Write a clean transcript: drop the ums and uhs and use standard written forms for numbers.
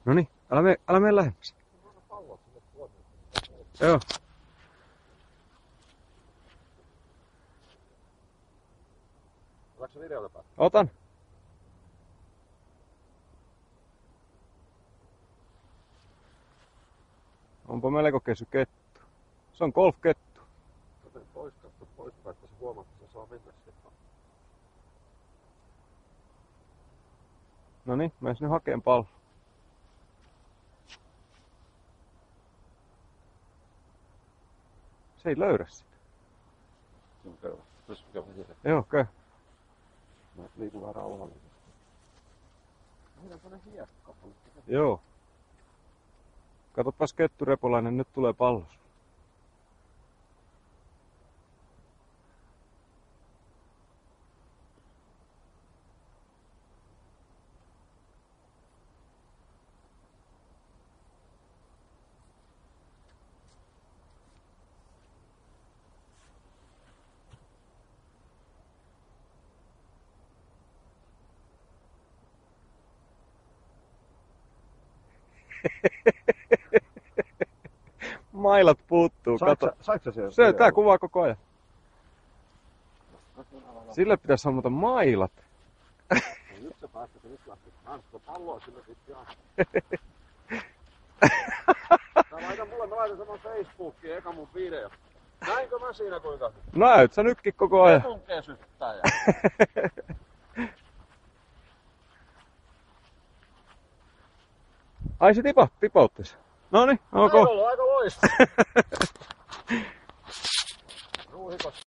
Noniin, älä mene lähemmäs. Joo. Otatko sä videota päälle? Otan. Onpa melko kesy kettu. Se on golfkettu. Katso pois päin, että se huomaa, että se saa mennä sieltä. Noniin, mä sinne hakeen pallon. Se ei löydä sitä. Se on köyvä. Pystytkö käydä siellä? Joo, käy. Mä liikun vähän rauhallisesti. Siinä on tämmönen hiekka. Joo. Katopas kettu Repolainen, nyt tulee pallos. Mailat puuttuu, kato. Saitko sä Se, tää kuvaa koko ajan. Sille pitäisi sammata mailat. Nyt sä päästä, se nyt lähti. Mä palloa sinne sit ihan. Laita mulle, mä laitan saman Facebookiin eka mun video. Näinkö mä siinä kuinka? Näyt sä nytkin koko ajan. Ketun kesyttäjä. Ai se tipauttis. Noniin, ok. Aika loistava. Ruuhikos.